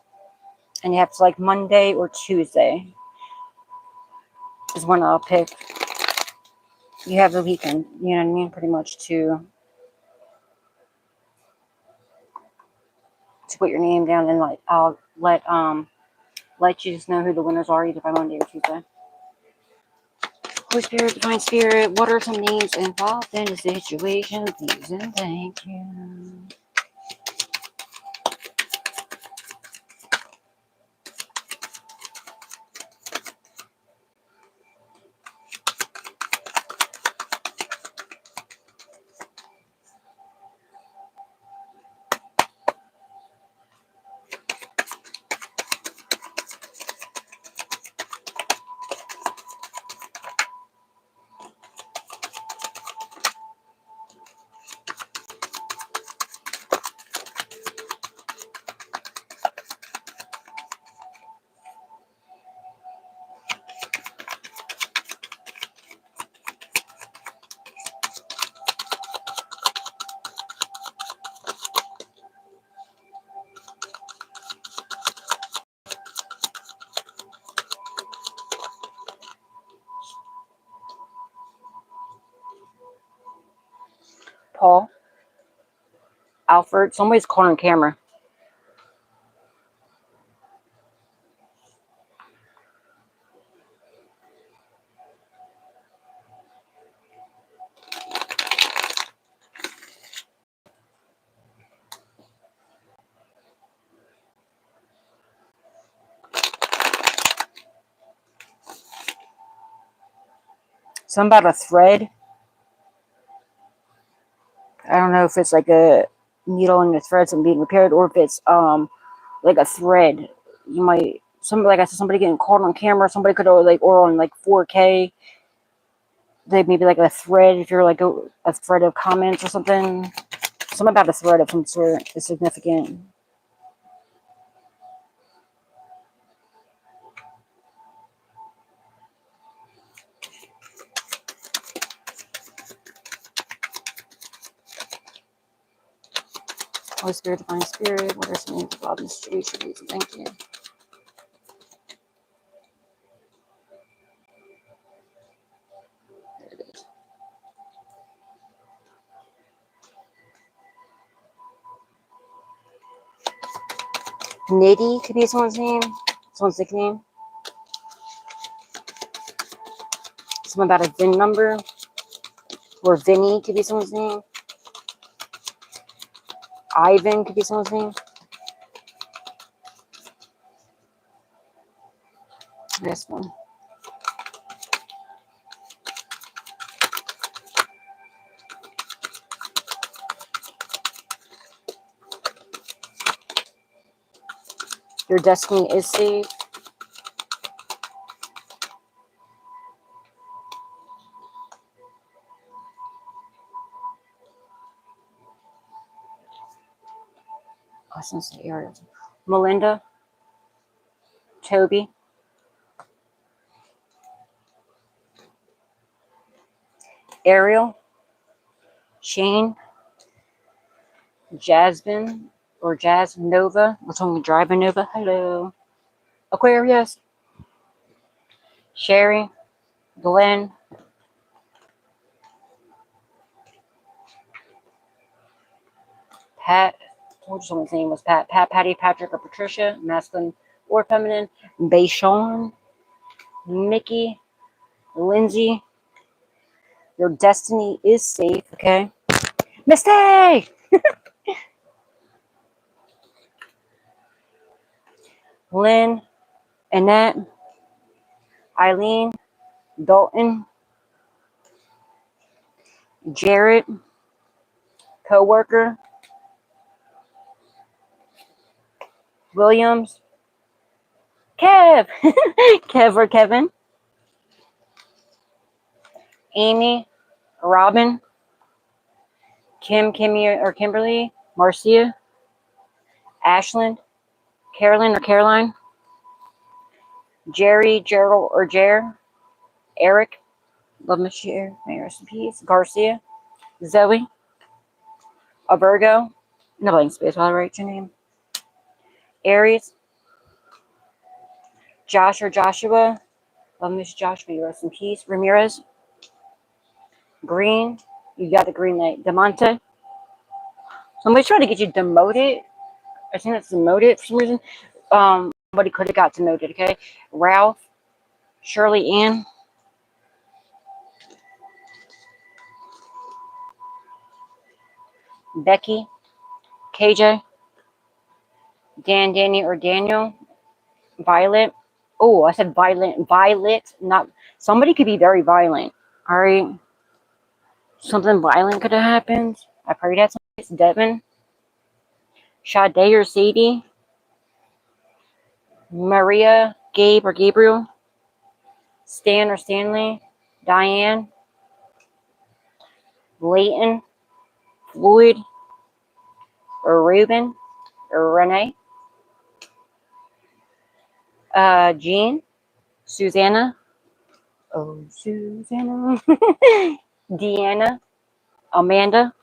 And you have to select Monday or Tuesday is when I'll pick. You have the weekend, you know what I mean, pretty much to put your name down, and like I'll let you just know who the winners are either by Monday or Tuesday. Holy Spirit, Divine Spirit, what are some names involved in the situation? Please and thank you. Paul, Alfred, somebody's caught on camera. Something about a thread. I don't know if it's like a needle and the threads and being repaired, or if it's like a thread. You might like I said, somebody getting caught on camera. Somebody could or on like 4K. They maybe like a thread, if you're like a thread of comments or something. Something about a thread of some sort is significant. Holy Spirit, Divine Spirit, what are some names involved in the situation? Please, thank you. There it is. Nitty could be someone's name. someone's nickname. Something about a VIN number. Or Vinny could be someone's name. Ivan could be someone's name. This one. Your destiny is safe. I was going to say Ariel. Melinda. Toby. Ariel. Shane. Jasmine. Or Jazz Nova. What's on the Drive Nova? Hello. Aquarius. Sherry. Glenn. Pat. What someone's name was Pat. Pat, Patty, Patrick, or Patricia. Masculine or feminine. Bayshawn. Mickey. Lindsay. Your destiny is safe, okay? Misty! Lynn, Annette, Eileen, Dalton, Jarrett, co-worker, Williams, Kev, Kev or Kevin, Amy, Robin, Kim, Kimmy or Kimberly, Marcia, Ashland, Carolyn or Caroline, Jerry, Gerald or Jer, Eric, love Miss Jer, may rest in peace, Garcia, Zoe, a Virgo, no blank space while I write your name, Aries, Josh or Joshua, love Miss Joshua, you rest in peace, Ramirez, Green, you got the green light, Demonte, somebody's trying to get you demoted. I think that's demoted for some reason. Somebody could have got demoted, okay? Ralph, Shirley Ann, Becky, KJ, Dan, Danny, or Daniel, Violet. Oh, I said violent. Violet, not somebody could be very violent. All right, something violent could have happened. I pray that's Devin, Sade or Sadie, Maria, Gabe or Gabriel, Stan or Stanley, Diane, Leighton, Floyd, or Ruben, or Renee, Jean, Susanna, oh Susanna, Deanna, Amanda,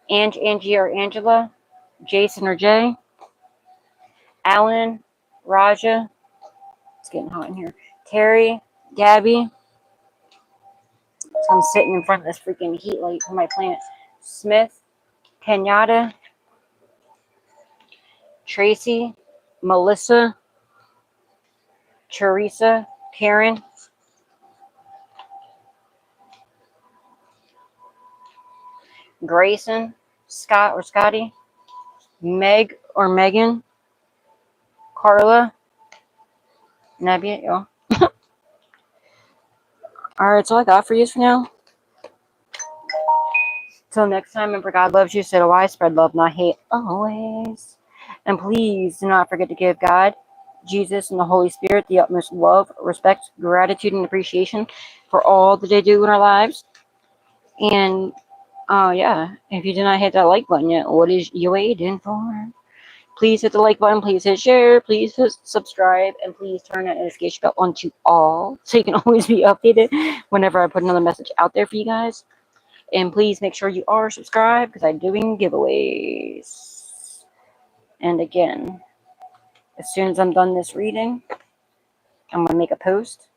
Angie or Angela, Jason or Jay, Alan, Raja, it's getting hot in here, Terry, Gabby, so I'm sitting in front of this freaking heat light for my plant, Smith, Kenyatta, Tracy, Melissa, Teresa, Karen, Grayson, Scott or Scotty, Meg or Megan, Carla, Nebia, yo. Alright, that's all I got for you for now. Till next time, remember God loves you, so do I. Spread love, not hate, always. And please do not forget to give God, Jesus, and the Holy Spirit the utmost love, respect, gratitude, and appreciation for all that they do in our lives. And, yeah, if you did not hit that like button yet, what is you waiting for? Please hit the like button, please hit share, please hit subscribe, and please turn that notification bell on to all so you can always be updated whenever I put another message out there for you guys. And please make sure you are subscribed because I'm doing giveaways. And again, as soon as I'm done this reading, I'm going to make a post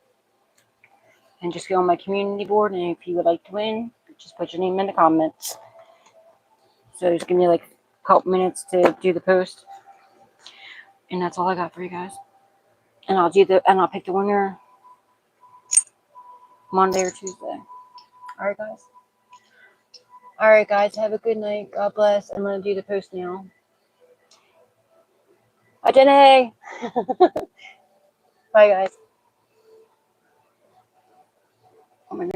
and just go on my community board. And if you would like to win, just put your name in the comments. So just give me like a couple minutes to do the post. And that's all I got for you guys. And I'll pick the winner Monday or Tuesday. Alright, guys. Alright, guys. Have a good night. God bless. I'm going to do the post now. Bye, Jenny. Bye, guys. Oh my goodness.